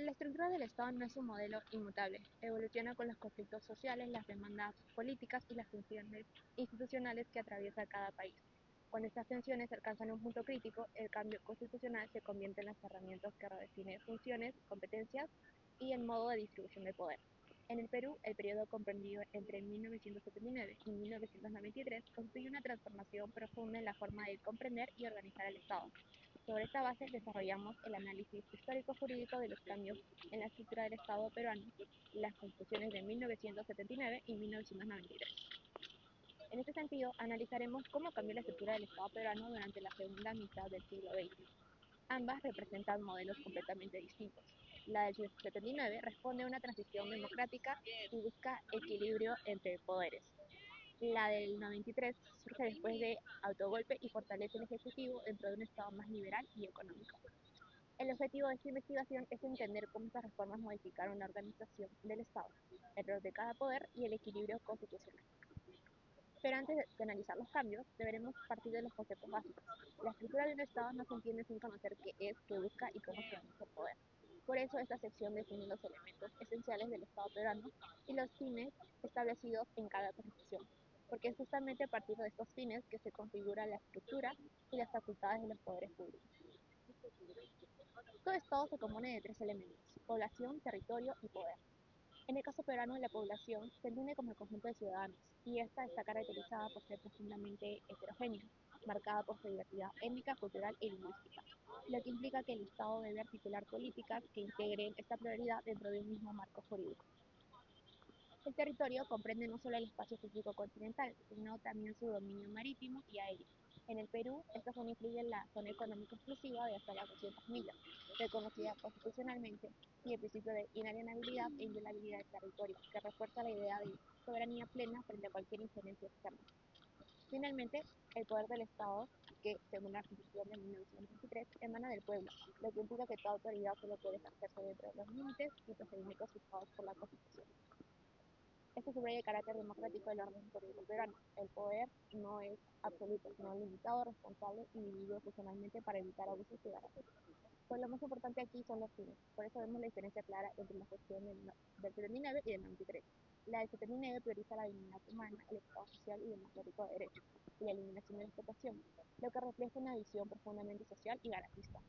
La estructura del Estado no es un modelo inmutable, evoluciona con los conflictos sociales, las demandas políticas y las funciones institucionales que atraviesa cada país. Cuando estas tensiones alcanzan un punto crítico, el cambio constitucional se convierte en las herramientas que redefinen funciones, competencias y el modo de distribución del poder. En el Perú, el periodo comprendido entre 1979 y 1993 constituye una transformación profunda en la forma de comprender y organizar el Estado. Sobre esta base desarrollamos el análisis histórico-jurídico de los cambios en la estructura del Estado peruano, las constituciones de 1979 y 1993. En este sentido, analizaremos cómo cambió la estructura del Estado peruano durante la segunda mitad del siglo XX. Ambas representan modelos completamente distintos. La del 79 responde a una transición democrática y busca equilibrio entre poderes. La del 93 surge después de autogolpe y fortalece el Ejecutivo dentro de un Estado más liberal y económico. El objetivo de esta investigación es entender cómo estas reformas modificaron la organización del Estado, el rol de cada poder y el equilibrio constitucional. Pero antes de analizar los cambios, deberemos partir de los conceptos básicos. La estructura de un Estado no se entiende sin conocer qué es, qué busca y cómo se organiza el poder. Por eso esta sección define los elementos esenciales del Estado peruano y los fines establecidos en cada constitución, porque es justamente a partir de estos fines que se configura la estructura y las facultades de los poderes públicos. Todo Estado se compone de tres elementos: población, territorio y poder. En el caso peruano, la población se entiende como el conjunto de ciudadanos, y esta está caracterizada por ser profundamente heterogénea, marcada por su diversidad étnica, cultural y lingüística, lo que implica que el Estado debe articular políticas que integren esta pluralidad dentro de un mismo marco jurídico. El territorio comprende no solo el espacio físico continental, sino también su dominio marítimo y aéreo. En el Perú, esta zona incluye la zona económica exclusiva de hasta las 200 millas, reconocida constitucionalmente, y el principio de inalienabilidad e inviolabilidad del territorio, que refuerza la idea de soberanía plena frente a cualquier injerencia externa. Finalmente, el poder del Estado, que, según la Constitución de 1923, emana del pueblo, lo que implica que toda autoridad solo puede ejercerse dentro de los límites y procedimientos fijados por la Constitución. Esto subraya el carácter democrático del orden jurídico peruano. El poder no es absoluto, sino limitado, responsable y dividido funcionalmente para evitar abusos y garantías. Pues lo más importante aquí son los fines. Por eso vemos la diferencia clara entre la gestión del 79 y del 93. La del 79 prioriza la dignidad humana, el Estado social y democrático de derecho, y la eliminación de la explotación, lo que refleja una visión profundamente social y garantista.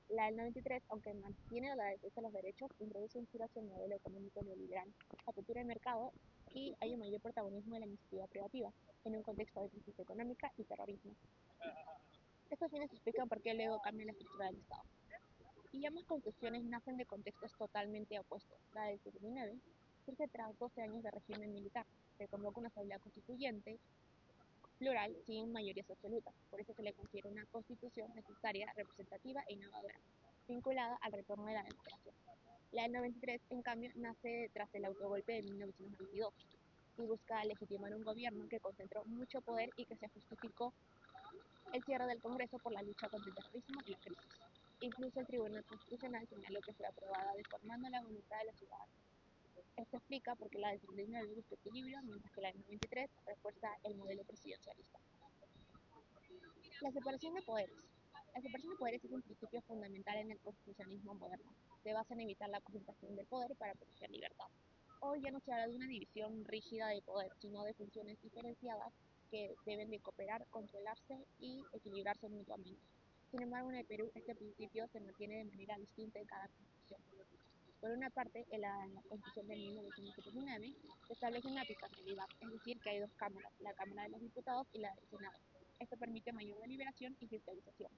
La del 93, aunque mantiene la defensa de los derechos, introduce un giro hacia el modelo económico neoliberal, apertura de mercado y hay un mayor protagonismo de la iniciativa privativa, en un contexto de crisis económica y terrorismo. Estos fines explican por qué luego cambia la estructura del Estado. Y ambas constituciones nacen de contextos totalmente opuestos. La del 79 surge tras 12 años de régimen militar. Se convoca una asamblea constituyente plural sin mayorías absolutas. Por eso se le considera una constitución necesaria, representativa e innovadora, vinculada al retorno de la democracia. La del 93, en cambio, nace tras el autogolpe de 1992 y busca legitimar un gobierno que concentró mucho poder y que se justificó el cierre del Congreso por la lucha contra el terrorismo y la crisis. Incluso el Tribunal Constitucional señaló que fue aprobada deformando la voluntad de los ciudadanos. Esto explica por qué la del 79 busca equilibrio, mientras que la del 93 refuerza el modelo presidencialista. La separación de poderes. La separación de poderes es un principio fundamental en el constitucionalismo moderno. Se basa en evitar la concentración del poder para proteger libertad. Hoy ya no se habla de una división rígida de poder, sino de funciones diferenciadas que deben de cooperar, controlarse y equilibrarse mutuamente. Sin embargo, en el Perú este principio se mantiene de manera distinta en cada constitución. Por una parte, en la Constitución de 1979 se establece una bicameralidad, es decir, que hay dos cámaras, la Cámara de los Diputados y la del Senado. Esto permite mayor deliberación y fiscalización.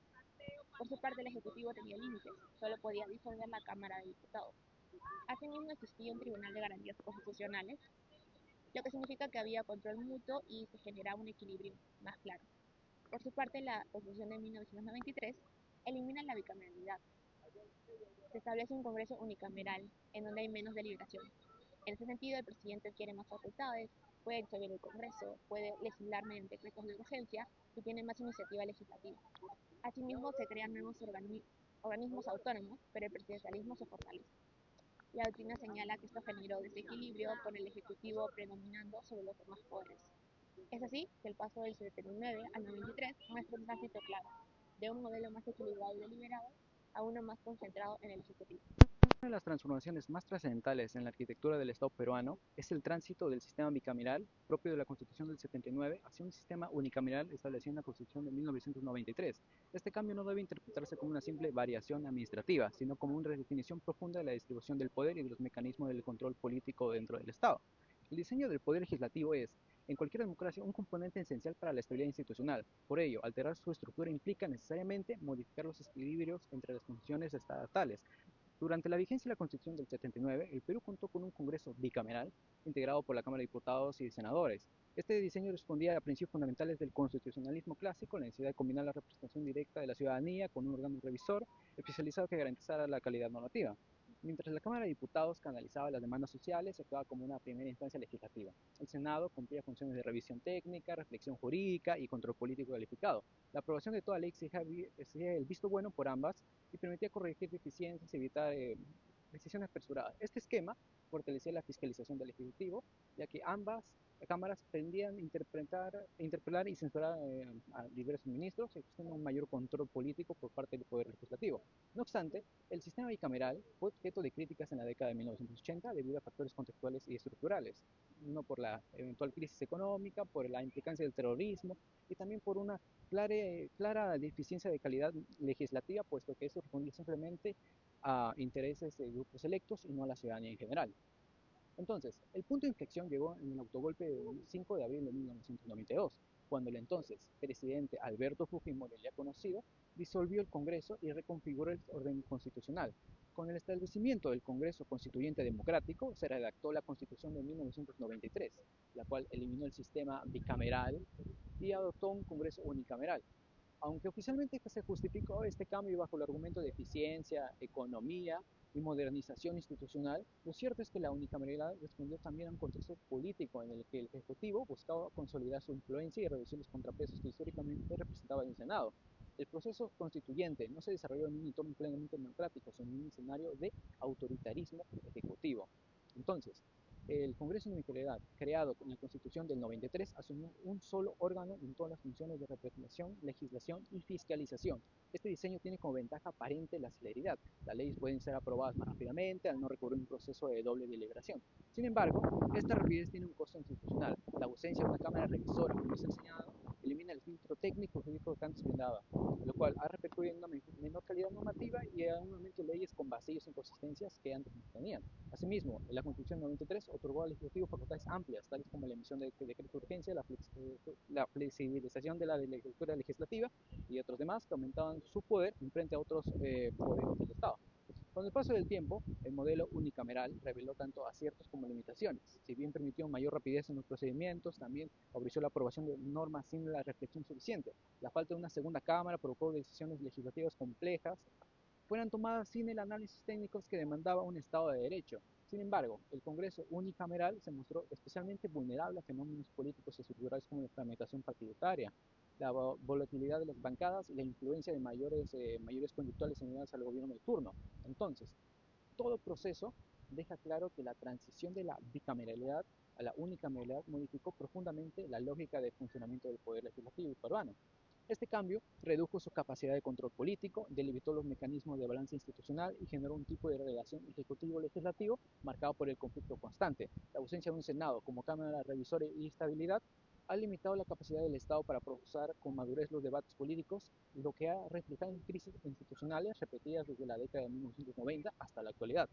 Por su parte, el Ejecutivo tenía límites, solo podía disolver la Cámara de Diputados. Asimismo, existía un Tribunal de Garantías Constitucionales, lo que significa que había control mutuo y se generaba un equilibrio más claro. Por su parte, la Constitución de 1993 elimina la bicameralidad. Se establece un Congreso unicameral, en donde hay menos deliberación. En ese sentido, el presidente adquiere más facultades, puede disolver el Congreso, puede legislar mediante decretos de urgencia y tiene más iniciativa legislativa. Asimismo, se crean nuevos organismos autónomos, pero el presidencialismo se fortalece. La doctrina señala que esto generó desequilibrio con el Ejecutivo predominando sobre los demás poderes. Es así que el paso del 79 al 93 muestra un tránsito claro, de un modelo más equilibrado y deliberado a uno más concentrado en el Ejecutivo. Una de las transformaciones más trascendentales en la arquitectura del Estado peruano es el tránsito del sistema bicameral propio de la Constitución del 79 hacia un sistema unicameral establecido en la Constitución de 1993. Este cambio no debe interpretarse como una simple variación administrativa, sino como una redefinición profunda de la distribución del poder y de los mecanismos del control político dentro del Estado. El diseño del poder legislativo es, en cualquier democracia, un componente esencial para la estabilidad institucional. Por ello, alterar su estructura implica necesariamente modificar los equilibrios entre las funciones estatales. Durante la vigencia de la Constitución del 79, el Perú contó con un Congreso bicameral integrado por la Cámara de Diputados y de Senadores. Este diseño respondía a principios fundamentales del constitucionalismo clásico, la necesidad de combinar la representación directa de la ciudadanía con un órgano revisor especializado que garantizara la calidad normativa. Mientras la Cámara de Diputados canalizaba las demandas sociales y actuaba como una primera instancia legislativa, el Senado cumplía funciones de revisión técnica, reflexión jurídica y control político calificado. La aprobación de toda ley exigía el visto bueno por ambas y permitía corregir deficiencias y evitar decisiones apresuradas. Este esquema fortalecía la fiscalización del Ejecutivo, ya que ambas cámaras tendían a interpelar y censurar a diversos ministros, ejerciendo un mayor control político por parte del Poder Legislativo. No obstante, el sistema bicameral fue objeto de críticas en la década de 1980 debido a factores contextuales y estructurales, uno por la eventual crisis económica, por la implicancia del terrorismo y también por una clara deficiencia de calidad legislativa, puesto que eso respondía simplemente a intereses de grupos electos y no a la ciudadanía en general. Entonces, el punto de inflexión llegó en el autogolpe del 5 de abril de 1992, cuando el entonces presidente Alberto Fujimori, ya conocido, disolvió el Congreso y reconfiguró el orden constitucional. Con el establecimiento del Congreso Constituyente Democrático, se redactó la Constitución de 1993, la cual eliminó el sistema bicameral y adoptó un Congreso unicameral. Aunque oficialmente se justificó este cambio bajo el argumento de eficiencia, economía y modernización institucional, lo cierto es que la unicameralidad respondió también a un contexto político en el que el Ejecutivo buscaba consolidar su influencia y reducir los contrapesos que históricamente representaba el Senado. El proceso constituyente no se desarrolló en un entorno plenamente democrático, sino en un escenario de autoritarismo ejecutivo. Entonces, el Congreso de Unicameralidad, creado con la Constitución del 93, asumió un solo órgano en todas las funciones de representación, legislación y fiscalización. Este diseño tiene como ventaja aparente la celeridad. Las leyes pueden ser aprobadas más rápidamente al no recurrir a un proceso de doble deliberación. Sin embargo, esta rapidez tiene un costo institucional. La ausencia de una cámara revisora, como se ha enseñado, elimina el filtro técnico jurídico que antes brindaba, lo cual ha repercutido en una menor calidad normativa y a un aumento de leyes con vacíos e inconsistencias que antes no tenían. Asimismo, la Constitución 93 otorgó al Ejecutivo facultades amplias, tales como la emisión de decretos de urgencia, la flexibilización de la legislatura legislativa y otros demás que aumentaban su poder en frente a otros poderes del Estado. Con el paso del tiempo, el modelo unicameral reveló tanto aciertos como limitaciones. Si bien permitió mayor rapidez en los procedimientos, también favoreció la aprobación de normas sin la reflexión suficiente. La falta de una segunda cámara provocó decisiones legislativas complejas fueran tomadas sin el análisis técnico que demandaba un Estado de Derecho. Sin embargo, el Congreso unicameral se mostró especialmente vulnerable a fenómenos políticos y estructurales como la fragmentación partiditaria, la volatilidad de las bancadas y la influencia de mayores conductuales señalados al gobierno de turno. Entonces, todo proceso deja claro que la transición de la bicameralidad a la unicameralidad modificó profundamente la lógica de funcionamiento del poder legislativo peruano. Este cambio redujo su capacidad de control político, delimitó los mecanismos de balance institucional y generó un tipo de relación ejecutivo-legislativo marcado por el conflicto constante. La ausencia de un Senado como Cámara revisora y estabilidad ha limitado la capacidad del Estado para procesar con madurez los debates políticos, lo que ha reflejado en crisis institucionales repetidas desde la década de 1990 hasta la actualidad.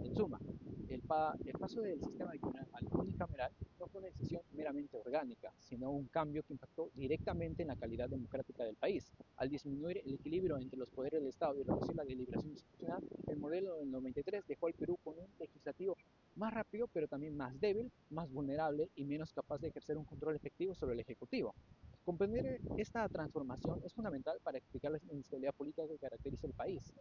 En suma, el paso del sistema bicameral al unicameral no fue una decisión meramente orgánica, sino un cambio que impactó directamente en la calidad democrática del país. Al disminuir el equilibrio entre los poderes del Estado y reducir la deliberación institucional, el modelo del 93 dejó al Perú con un legislativo más rápido, pero también más débil, más vulnerable y menos capaz de ejercer un control efectivo sobre el Ejecutivo. Comprender esta transformación es fundamental para explicar la inestabilidad política que caracteriza el país.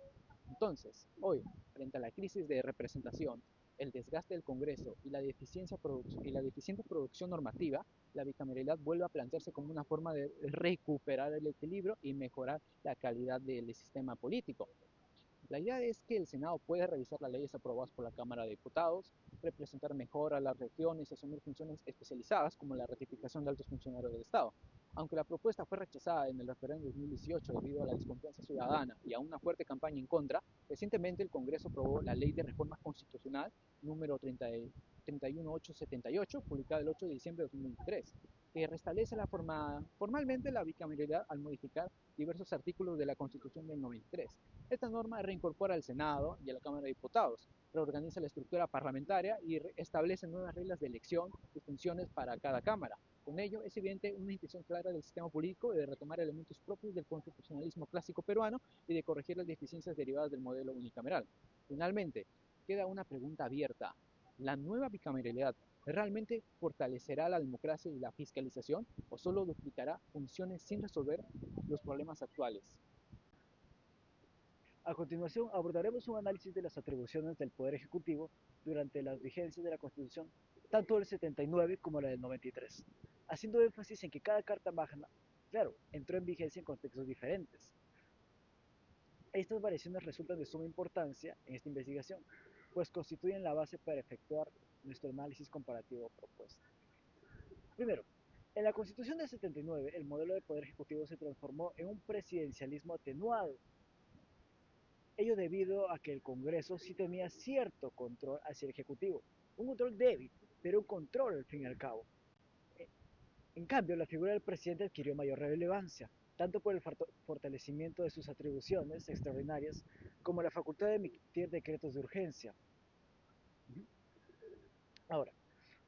Entonces, hoy, frente a la crisis de representación, el desgaste del Congreso y la deficiente producción normativa, la bicameralidad vuelve a plantearse como una forma de recuperar el equilibrio y mejorar la calidad del sistema político. La idea es que el Senado puede revisar las leyes aprobadas por la Cámara de Diputados, representar mejor a las regiones y asumir funciones especializadas como la ratificación de altos funcionarios del Estado. Aunque la propuesta fue rechazada en el referéndum 2018 debido a la desconfianza ciudadana y a una fuerte campaña en contra, recientemente el Congreso aprobó la Ley de Reforma Constitucional número 31878, publicada el 8 de diciembre de 2023, que restablece formalmente la bicameralidad al modificar diversos artículos de la Constitución del 93. Esta norma reincorpora al Senado y a la Cámara de Diputados, reorganiza la estructura parlamentaria y establece nuevas reglas de elección y funciones para cada Cámara. Con ello, es evidente una intención clara del sistema político de retomar elementos propios del constitucionalismo clásico peruano y de corregir las deficiencias derivadas del modelo unicameral. Finalmente, queda una pregunta abierta. ¿La nueva bicameralidad realmente fortalecerá la democracia y la fiscalización o solo duplicará funciones sin resolver los problemas actuales? A continuación, abordaremos un análisis de las atribuciones del Poder Ejecutivo durante las vigencias de la Constitución, tanto del 79 como la del 93, haciendo énfasis en que cada Carta Magna, claro, entró en vigencia en contextos diferentes. Estas variaciones resultan de suma importancia en esta investigación, pues constituyen la base para efectuar nuestro análisis comparativo propuesto. Primero, en la Constitución del 79, el modelo de Poder Ejecutivo se transformó en un presidencialismo atenuado. Ello debido a que el Congreso sí tenía cierto control hacia el Ejecutivo, un control débil, pero un control al fin y al cabo. En cambio, la figura del presidente adquirió mayor relevancia, tanto por el fortalecimiento de sus atribuciones extraordinarias como la facultad de emitir decretos de urgencia. Ahora,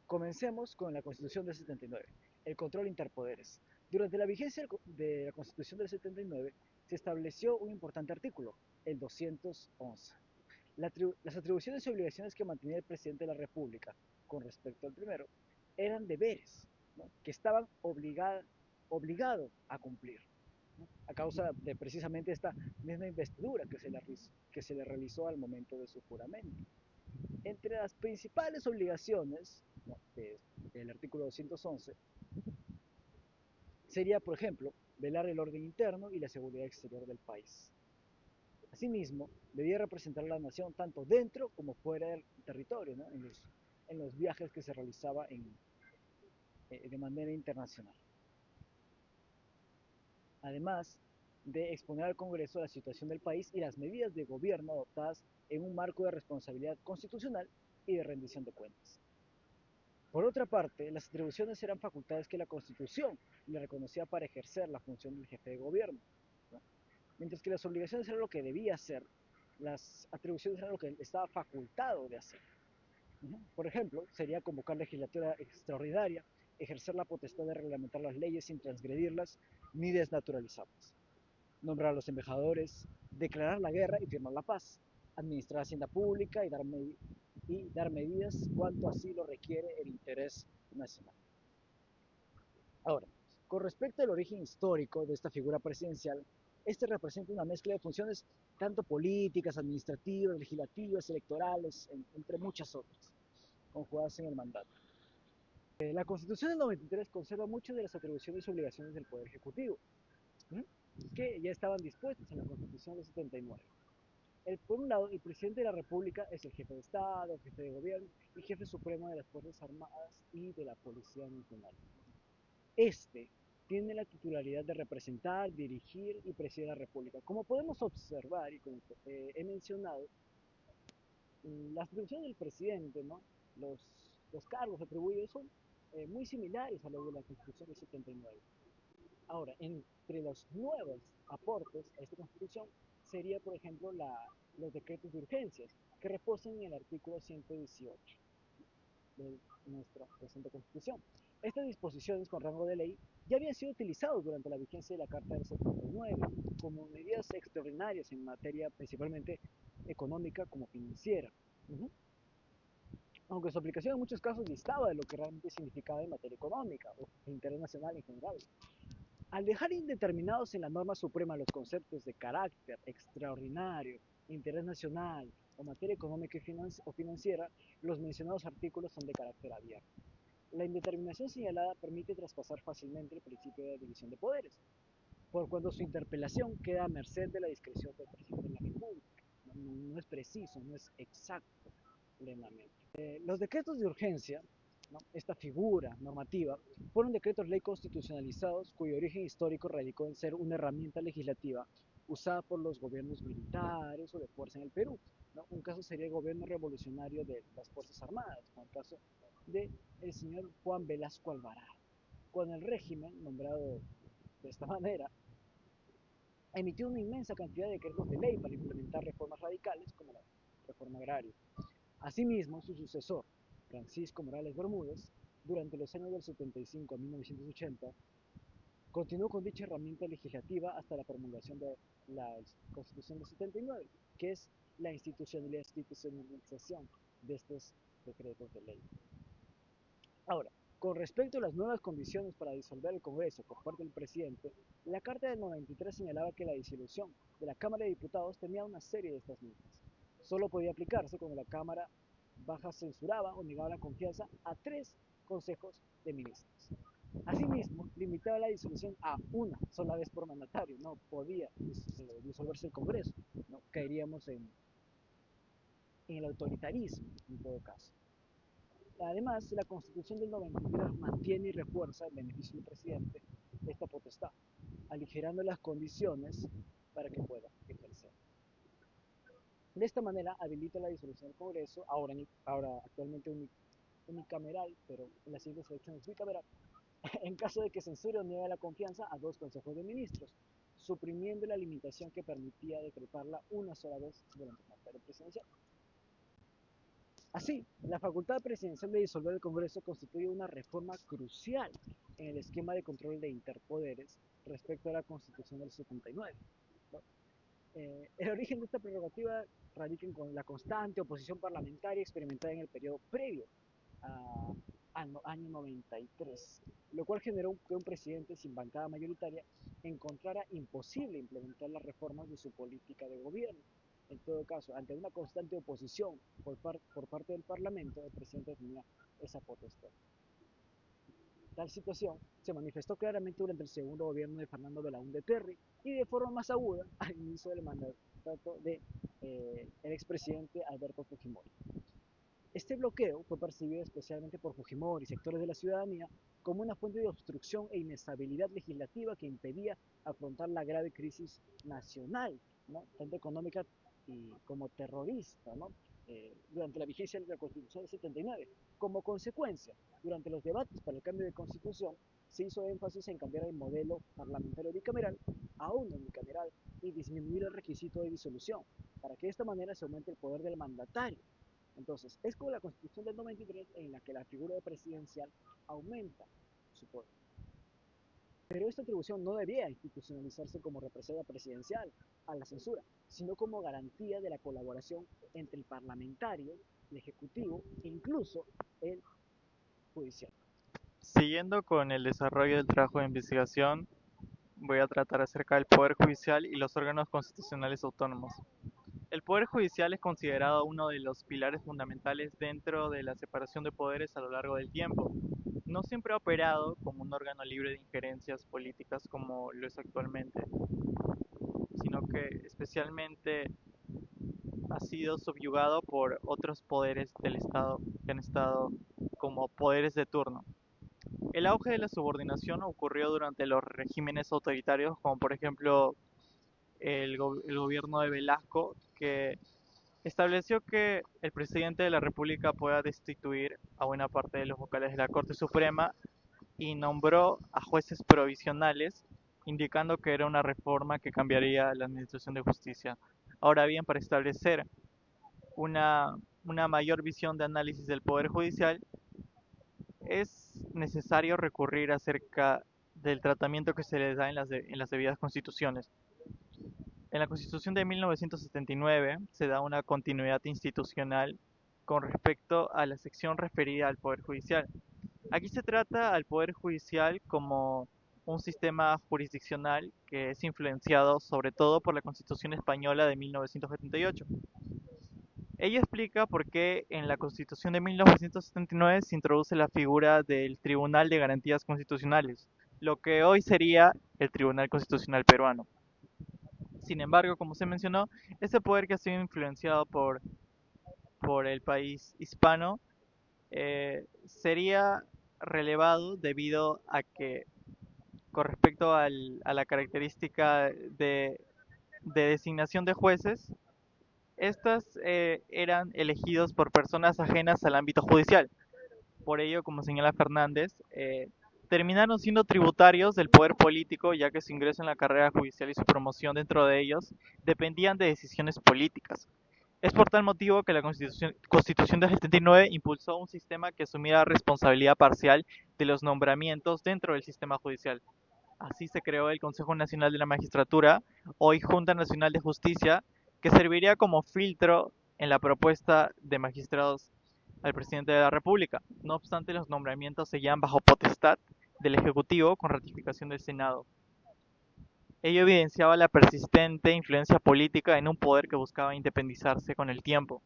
comencemos con la Constitución del 79, el control interpoderes. Durante la vigencia de la Constitución del 79 se estableció un importante artículo, el 211. Las atribuciones y obligaciones que mantenía el presidente de la República con respecto al primero eran deberes, ¿no?, que estaban obligado a cumplir, ¿no?, a causa de precisamente esta misma investidura que se le realizó al momento de su juramento. Entre las principales obligaciones, ¿no?, del artículo 211 sería, por ejemplo, velar el orden interno y la seguridad exterior del país. Asimismo, debía representar a la nación tanto dentro como fuera del territorio, ¿no?, en los viajes que se realizaba de manera internacional. Además de exponer al Congreso la situación del país y las medidas de gobierno adoptadas en un marco de responsabilidad constitucional y de rendición de cuentas. Por otra parte, las atribuciones eran facultades que la Constitución le reconocía para ejercer la función del jefe de gobierno, ¿no?, mientras que las obligaciones eran lo que debía hacer, las atribuciones eran lo que estaba facultado de hacer. Por ejemplo, sería convocar legislatura extraordinaria, ejercer la potestad de reglamentar las leyes sin transgredirlas ni desnaturalizarlas, nombrar a los embajadores, declarar la guerra y firmar la paz, administrar hacienda pública y dar medidas cuanto así lo requiere el interés nacional. Ahora, con respecto al origen histórico de esta figura presidencial, este representa una mezcla de funciones tanto políticas, administrativas, legislativas, electorales, entre muchas otras, conjugadas en el mandato. La Constitución del 93 conserva muchas de las atribuciones y obligaciones del Poder Ejecutivo, que ya estaban dispuestas en la Constitución del 79. Por un lado, el presidente de la República es el jefe de Estado, jefe de gobierno y jefe supremo de las Fuerzas Armadas y de la Policía Nacional. Este tiene la titularidad de representar, dirigir y presidir la República. Como podemos observar y como he mencionado, las atribuciones del presidente, ¿no?, los cargos atribuidos son muy similares a los de la Constitución del 79. Ahora, entre los nuevos aportes a esta Constitución sería, por ejemplo, los decretos de urgencias, que reposan en el artículo 118 de nuestra presente Constitución. Estas disposiciones con rango de ley ya habían sido utilizadas durante la vigencia de la Carta del 79 como medidas extraordinarias en materia principalmente económica como financiera. Aunque su aplicación en muchos casos distaba de lo que realmente significaba en materia económica o de interés nacional en general. Al dejar indeterminados en la norma suprema los conceptos de carácter extraordinario, interés nacional o materia económica o financiera, los mencionados artículos son de carácter abierto. La indeterminación señalada permite traspasar fácilmente el principio de división de poderes, por cuando su interpelación queda a merced de la discreción del presidente de la República. No es preciso, no es exacto plenamente. Los decretos de urgencia ¿no? Esta figura normativa fueron decretos ley constitucionalizados cuyo origen histórico radicó en ser una herramienta legislativa usada por los gobiernos militares o de fuerza en el Perú, ¿no? Un caso sería el gobierno revolucionario de las Fuerzas Armadas, como el caso del señor Juan Velasco Alvarado, cuando el régimen, nombrado de esta manera, emitió una inmensa cantidad de decretos de ley para implementar reformas radicales como la reforma agraria. Asimismo, su sucesor, Francisco Morales Bermúdez, durante los años del 75 a 1980, continuó con dicha herramienta legislativa hasta la promulgación de la Constitución del 79, que es la institucionalización de estos decretos de ley. Ahora, con respecto a las nuevas condiciones para disolver el Congreso por parte del presidente, la Carta del 93 señalaba que la disolución de la Cámara de Diputados tenía una serie de estas mismas. Solo podía aplicarse cuando la Cámara Baja censuraba o negaba la confianza a 3 consejos de ministros. Asimismo, limitaba la disolución a una sola vez por mandatario, no podía disolverse el Congreso, ¿no? Caeríamos en el autoritarismo en todo caso. Además, la Constitución del 93 mantiene y refuerza, en beneficio del presidente, esta potestad, aligerando las condiciones para que pueda ejercer. De esta manera, habilita la disolución del Congreso, ahora actualmente unicameral, pero en las siguientes elecciones bicameral, en caso de que censure o niegue la confianza a 2 consejos de ministros, suprimiendo la limitación que permitía decretarla una sola vez durante el mandato presidencial. Así, la facultad presidencial de disolver el Congreso constituye una reforma crucial en el esquema de control de interpoderes respecto a la Constitución del 79. ¿No? El origen de esta prerrogativa radica en la constante oposición parlamentaria experimentada en el periodo previo al año 93, lo cual generó que un presidente sin bancada mayoritaria encontrara imposible implementar las reformas de su política de gobierno. En todo caso, ante una constante oposición por parte del Parlamento, el presidente tenía esa potestad. Tal situación se manifestó claramente durante el segundo gobierno de Fernando Belaúnde Terry y de forma más aguda al inicio del mandato del expresidente Alberto Fujimori. Este bloqueo fue percibido especialmente por Fujimori y sectores de la ciudadanía como una fuente de obstrucción e inestabilidad legislativa que impedía afrontar la grave crisis nacional, ¿no? Tanto económica como terrorista, ¿no? Durante la vigencia de la Constitución del 79. Como consecuencia, durante los debates para el cambio de Constitución, se hizo énfasis en cambiar el modelo parlamentario bicameral a uno unicameral y disminuir el requisito de disolución, para que de esta manera se aumente el poder del mandatario. Entonces, es como la Constitución del 93 en la que la figura presidencial aumenta su poder. Pero esta atribución no debía institucionalizarse como represalia presidencial a la censura, sino como garantía de la colaboración entre el parlamentario, el ejecutivo e incluso el judicial. Siguiendo con el desarrollo del trabajo de investigación, voy a tratar acerca del Poder Judicial y los órganos constitucionales autónomos. El Poder Judicial es considerado uno de los pilares fundamentales dentro de la separación de poderes a lo largo del tiempo. No siempre ha operado como un órgano libre de injerencias políticas como lo es actualmente, sino que especialmente ha sido subyugado por otros poderes del Estado que han estado como poderes de turno. El auge de la subordinación ocurrió durante los regímenes autoritarios, como por ejemplo el gobierno de Velasco, que estableció que el presidente de la República pueda destituir a buena parte de los vocales de la Corte Suprema y nombró a jueces provisionales, indicando que era una reforma que cambiaría la administración de justicia. Ahora bien, para establecer una, una mayor visión de análisis del Poder Judicial, es necesario recurrir acerca del tratamiento que se les da en las debidas constituciones. En la Constitución de 1979 se da una continuidad institucional con respecto a la sección referida al Poder Judicial. Aquí se trata al Poder Judicial como un sistema jurisdiccional que es influenciado sobre todo por la Constitución española de 1978. Ella explica por qué en la Constitución de 1979 se introduce la figura del Tribunal de Garantías Constitucionales, lo que hoy sería el Tribunal Constitucional Peruano. Sin embargo, como se mencionó, ese poder que ha sido influenciado por el país hispano sería relevado debido a que con respecto a la característica de designación de jueces, estas eran elegidos por personas ajenas al ámbito judicial. Por ello, como señala Fernández, terminaron siendo tributarios del poder político, ya que su ingreso en la carrera judicial y su promoción dentro de ellos dependían de decisiones políticas. Es por tal motivo que la Constitución del 79 impulsó un sistema que asumiera responsabilidad parcial de los nombramientos dentro del sistema judicial. Así se creó el Consejo Nacional de la Magistratura, hoy Junta Nacional de Justicia, que serviría como filtro en la propuesta de magistrados al presidente de la República. No obstante, los nombramientos seguían bajo potestad del Ejecutivo con ratificación del Senado. Ello evidenciaba la persistente influencia política en un poder que buscaba independizarse con el tiempo.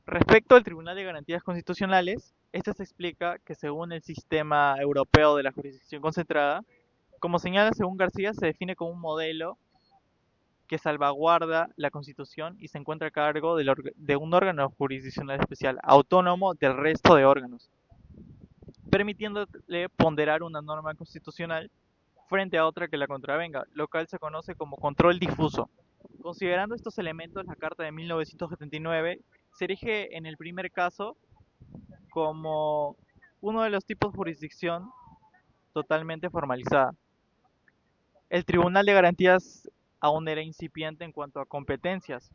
Respecto al Tribunal de Garantías Constitucionales, este se explica que según el sistema europeo de la jurisdicción concentrada, como señala según García, se define como un modelo que salvaguarda la Constitución y se encuentra a cargo de un órgano jurisdiccional especial, autónomo del resto de órganos, permitiéndole ponderar una norma constitucional frente a otra que la contravenga, lo cual se conoce como control difuso. Considerando estos elementos, la Carta de 1979 se erige en el primer caso como uno de los tipos de jurisdicción totalmente formalizada. El Tribunal de Garantías aún era incipiente en cuanto a competencias,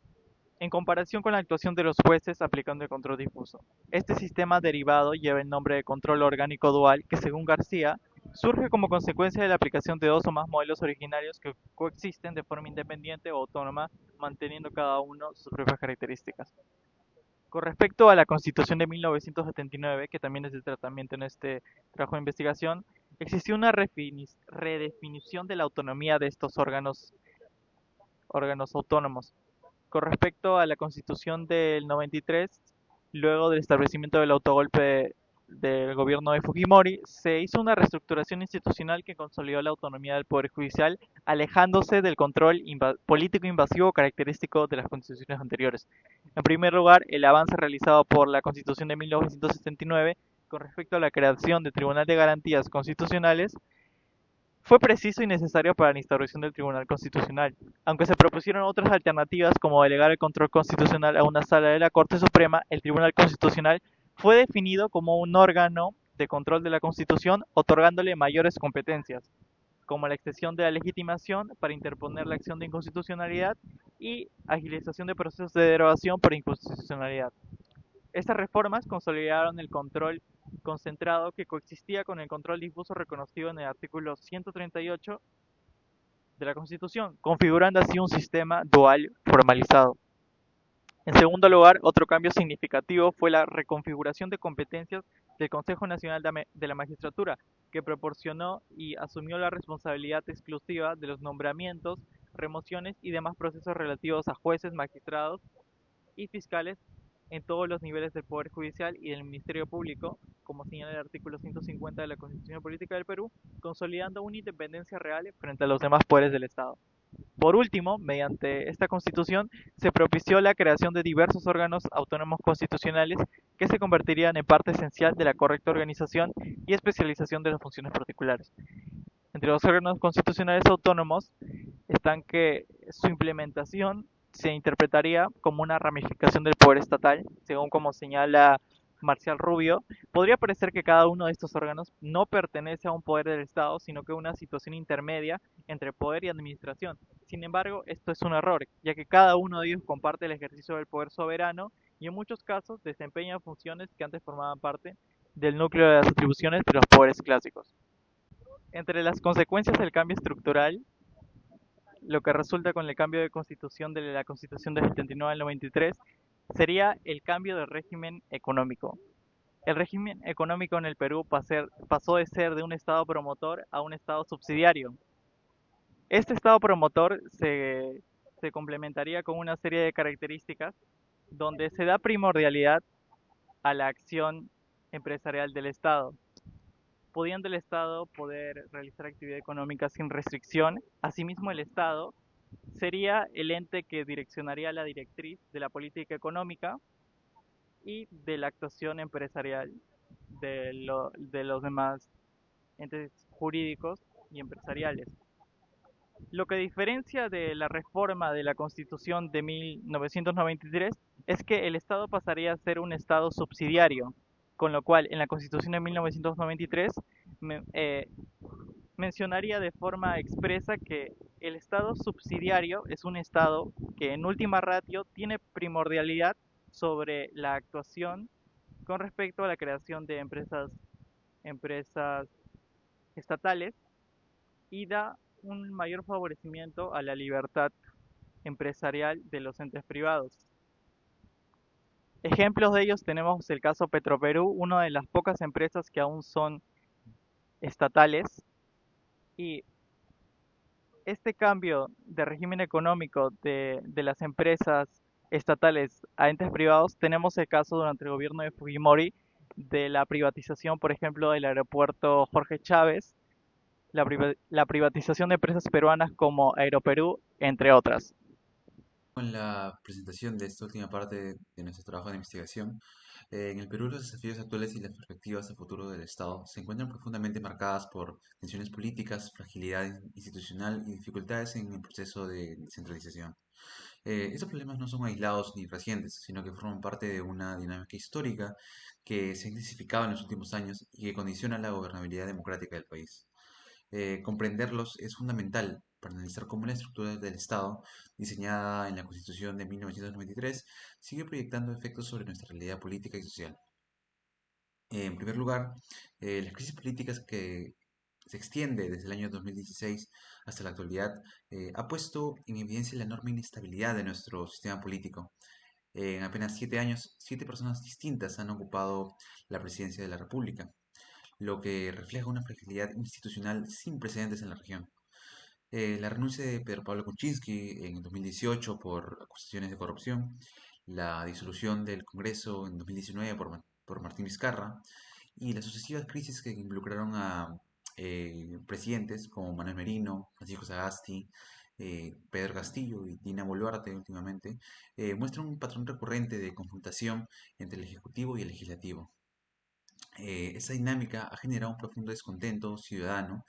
en comparación con la actuación de los jueces aplicando el control difuso. Este sistema derivado lleva el nombre de control orgánico dual, que según García, surge como consecuencia de la aplicación de dos o más modelos originarios que coexisten de forma independiente o autónoma, manteniendo cada uno sus propias características. Con respecto a la Constitución de 1979, que también es de tratamiento en este trabajo de investigación, existió una redefinición de la autonomía de estos órganos autónomos. Con respecto a la Constitución del 93, luego del establecimiento del autogolpe del gobierno de Fujimori, se hizo una reestructuración institucional que consolidó la autonomía del Poder Judicial, alejándose del control político invasivo característico de las constituciones anteriores. En primer lugar, el avance realizado por la Constitución de 1979 con respecto a la creación del Tribunal de Garantías Constitucionales fue preciso y necesario para la instauración del Tribunal Constitucional, aunque se propusieron otras alternativas como delegar el control constitucional a una sala de la Corte Suprema. El Tribunal Constitucional fue definido como un órgano de control de la Constitución, otorgándole mayores competencias, como la extensión de la legitimación para interponer la acción de inconstitucionalidad y agilización de procesos de derogación por inconstitucionalidad. Estas reformas consolidaron el control concentrado que coexistía con el control difuso reconocido en el artículo 138 de la Constitución, configurando así un sistema dual formalizado. En segundo lugar, otro cambio significativo fue la reconfiguración de competencias del Consejo Nacional de la Magistratura, que proporcionó y asumió la responsabilidad exclusiva de los nombramientos, remociones y demás procesos relativos a jueces, magistrados y fiscales en todos los niveles del Poder Judicial y del Ministerio Público, como señala el artículo 150 de la Constitución Política del Perú, consolidando una independencia real frente a los demás poderes del Estado. Por último, mediante esta Constitución, se propició la creación de diversos órganos autónomos constitucionales que se convertirían en parte esencial de la correcta organización y especialización de las funciones particulares. Entre los órganos constitucionales autónomos están que su implementación se interpretaría como una ramificación del poder estatal, según como señala Marcial Rubio. Podría parecer que cada uno de estos órganos no pertenece a un poder del Estado, sino que a una situación intermedia entre poder y administración. Sin embargo, esto es un error, ya que cada uno de ellos comparte el ejercicio del poder soberano y en muchos casos desempeña funciones que antes formaban parte del núcleo de las atribuciones de los poderes clásicos. Entre las consecuencias del cambio estructural, lo que resulta con el cambio de constitución de la Constitución del 79 al 93 sería el cambio de régimen económico. El régimen económico en el Perú pasó de ser de un Estado promotor a un Estado subsidiario. Este Estado promotor se complementaría con una serie de características donde se da primordialidad a la acción empresarial del Estado, pudiendo el Estado poder realizar actividad económica sin restricción. Asimismo, el Estado sería el ente que direccionaría la directriz de la política económica y de la actuación empresarial de los demás entes jurídicos y empresariales. Lo que diferencia de la reforma de la Constitución de 1993 es que el Estado pasaría a ser un Estado subsidiario, con lo cual en la Constitución de 1993 me- eh, mencionaría de forma expresa que el Estado subsidiario es un Estado que en última ratio tiene primordialidad sobre la actuación con respecto a la creación de empresas estatales y da un mayor favorecimiento a la libertad empresarial de los entes privados. Ejemplos de ellos tenemos el caso Petroperú, una de las pocas empresas que aún son estatales, y este cambio de régimen económico de las empresas estatales a entes privados, tenemos el caso durante el gobierno de Fujimori de la privatización, por ejemplo, del aeropuerto Jorge Chávez, la privatización de empresas peruanas como Aeroperú, entre otras. Con la presentación de esta última parte de nuestro trabajo de investigación, en el Perú los desafíos actuales y las perspectivas de futuro del Estado se encuentran profundamente marcadas por tensiones políticas, fragilidad institucional y dificultades en el proceso de descentralización. Estos problemas no son aislados ni recientes, sino que forman parte de una dinámica histórica que se ha intensificado en los últimos años y que condiciona la gobernabilidad democrática del país. Comprenderlos es fundamental para analizar cómo la estructura del Estado, diseñada en la Constitución de 1993, sigue proyectando efectos sobre nuestra realidad política y social. En primer lugar, las crisis políticas que se extiende desde el año 2016 hasta la actualidad ha puesto en evidencia la enorme inestabilidad de nuestro sistema político. En apenas 7 años, 7 personas distintas han ocupado la presidencia de la República, lo que refleja una fragilidad institucional sin precedentes en la región. La renuncia de Pedro Pablo Kuczynski en 2018 por acusaciones de corrupción, la disolución del Congreso en 2019 por Martín Vizcarra y las sucesivas crisis que involucraron a presidentes como Manuel Merino, Francisco Sagasti, Pedro Castillo y Dina Boluarte últimamente, muestran un patrón recurrente de confrontación entre el Ejecutivo y el Legislativo. Esa dinámica ha generado un profundo descontento ciudadano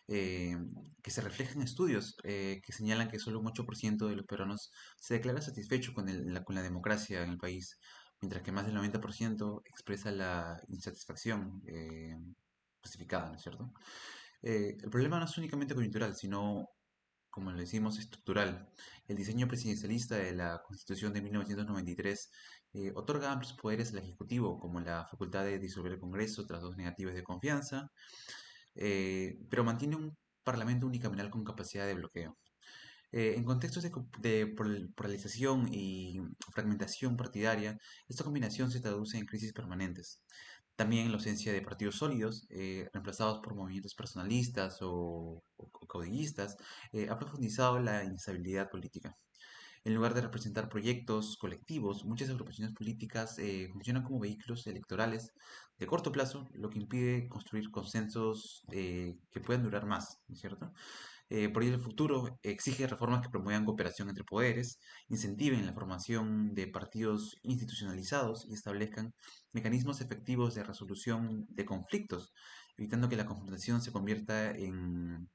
eh, que se refleja en estudios que señalan que solo un 8% de los peruanos se declara satisfecho con la democracia en el país, mientras que más del 90% expresa la insatisfacción justificada, ¿no es cierto? El problema no es únicamente coyuntural, sino, como le decimos, estructural. El diseño presidencialista de la Constitución de 1993 otorga amplios poderes al Ejecutivo, como la facultad de disolver el Congreso tras dos negativas de confianza, pero mantiene un parlamento unicameral con capacidad de bloqueo. En contextos de polarización y fragmentación partidaria, esta combinación se traduce en crisis permanentes. También la ausencia de partidos sólidos, reemplazados por movimientos personalistas o caudillistas, ha profundizado la inestabilidad política. En lugar de representar proyectos colectivos, muchas agrupaciones políticas funcionan como vehículos electorales de corto plazo, lo que impide construir consensos que puedan durar más, ¿no es cierto? Por ello, el futuro exige reformas que promuevan cooperación entre poderes, incentiven la formación de partidos institucionalizados y establezcan mecanismos efectivos de resolución de conflictos, evitando que la confrontación se convierta en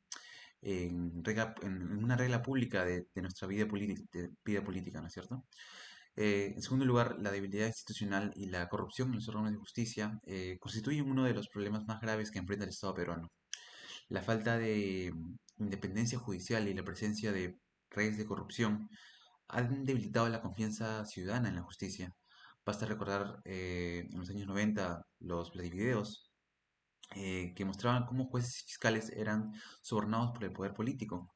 una regla pública de nuestra vida política, ¿no es cierto? En segundo lugar, la debilidad institucional y la corrupción en los órganos de justicia constituyen uno de los problemas más graves que enfrenta el Estado peruano. La falta de independencia judicial y la presencia de redes de corrupción han debilitado la confianza ciudadana en la justicia. Basta recordar en los años 90 los Vladivideos que mostraban cómo jueces y fiscales eran sobornados por el poder político.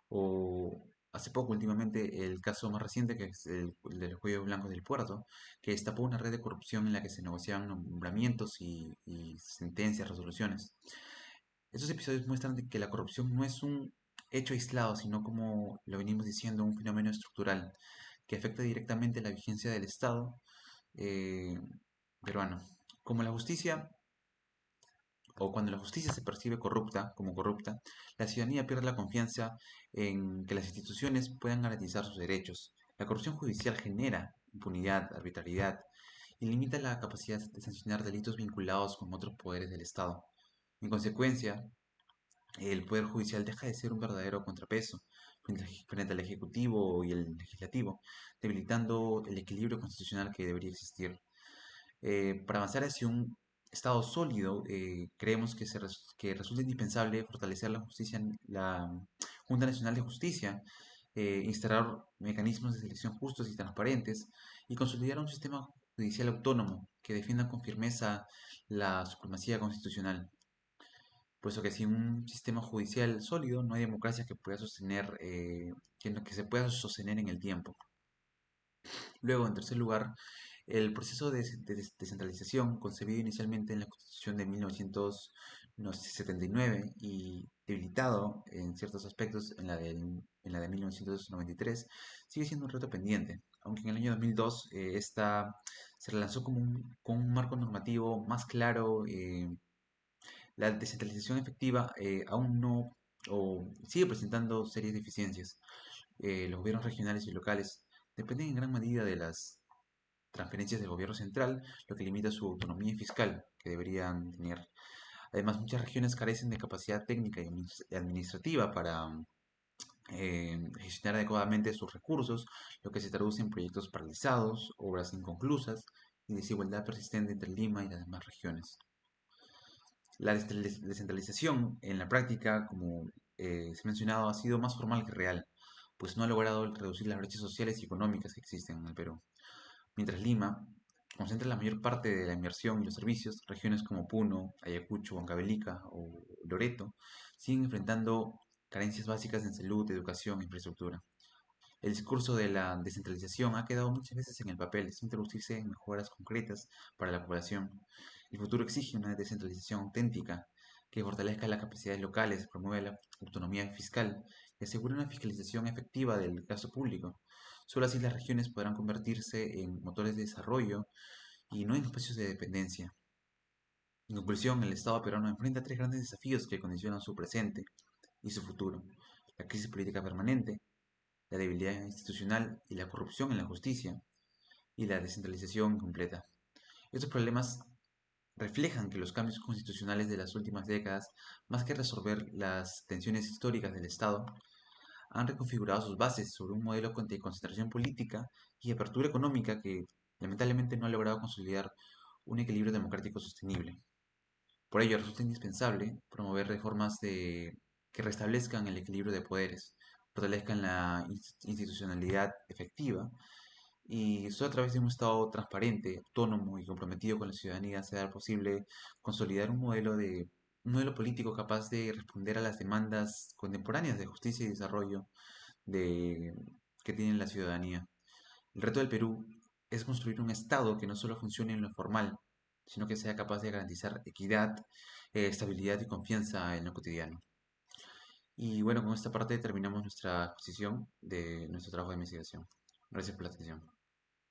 O hace poco, últimamente, el caso más reciente, que es el de los cuellos blancos del puerto, que destapó una red de corrupción en la que se negociaban nombramientos y sentencias, resoluciones. Estos episodios muestran de que la corrupción no es un hecho aislado, sino como lo venimos diciendo, un fenómeno estructural que afecta directamente la vigencia del Estado eh, peruano. Como la justicia o cuando la justicia se percibe como corrupta, la ciudadanía pierde la confianza en que las instituciones puedan garantizar sus derechos. La corrupción judicial genera impunidad, arbitrariedad y limita la capacidad de sancionar delitos vinculados con otros poderes del Estado. En consecuencia, el Poder Judicial deja de ser un verdadero contrapeso frente al Ejecutivo y el Legislativo, debilitando el equilibrio constitucional que debería existir. Para avanzar hacia un Estado sólido, creemos que resulta indispensable fortalecer la justicia, la Junta Nacional de Justicia, instaurar mecanismos de selección justos y transparentes y consolidar un sistema judicial autónomo que defienda con firmeza la supremacía constitucional, puesto que sin un sistema judicial sólido no hay democracia que pueda sostener, que se pueda sostener en el tiempo. Luego, en tercer lugar, el proceso de descentralización, concebido inicialmente en la Constitución de 1979 y debilitado en ciertos aspectos en la de 1993, sigue siendo un reto pendiente, aunque en el año 2002 esta se relanzó con un marco normativo más claro. La descentralización efectiva aún no o sigue presentando serias deficiencias. Los gobiernos regionales y locales dependen en gran medida de las transferencias del gobierno central, lo que limita su autonomía fiscal que deberían tener. Además, muchas regiones carecen de capacidad técnica y administrativa para gestionar adecuadamente sus recursos, lo que se traduce en proyectos paralizados, obras inconclusas y desigualdad persistente entre Lima y las demás regiones. La descentralización en la práctica, como se ha mencionado, ha sido más formal que real, pues no ha logrado reducir las brechas sociales y económicas que existen en el Perú. Mientras Lima concentra la mayor parte de la inversión y los servicios, regiones como Puno, Ayacucho, Huancavelica o Loreto siguen enfrentando carencias básicas en salud, educación e infraestructura. El discurso de la descentralización ha quedado muchas veces en el papel, sin traducirse en mejoras concretas para la población. El futuro exige una descentralización auténtica que fortalezca las capacidades locales, promueva la autonomía fiscal y asegure una fiscalización efectiva del gasto público. Solo así las regiones podrán convertirse en motores de desarrollo y no en espacios de dependencia. En conclusión, el Estado peruano enfrenta tres grandes desafíos que condicionan su presente y su futuro: la crisis política permanente, la debilidad institucional y la corrupción en la justicia, y la descentralización completa. Estos problemas reflejan que los cambios constitucionales de las últimas décadas, más que resolver las tensiones históricas del Estado, han reconfigurado sus bases sobre un modelo de concentración política y apertura económica que lamentablemente no ha logrado consolidar un equilibrio democrático sostenible. Por ello, resulta indispensable promover que restablezcan el equilibrio de poderes, fortalezcan la institucionalidad efectiva y solo a través de un Estado transparente, autónomo y comprometido con la ciudadanía será posible consolidar un modelo político capaz de responder a las demandas contemporáneas de justicia y desarrollo de, que tiene la ciudadanía. El reto del Perú es construir un Estado que no solo funcione en lo formal, sino que sea capaz de garantizar equidad, estabilidad y confianza en lo cotidiano. Y bueno, con esta parte terminamos nuestra exposición de nuestro trabajo de investigación. Gracias por la atención.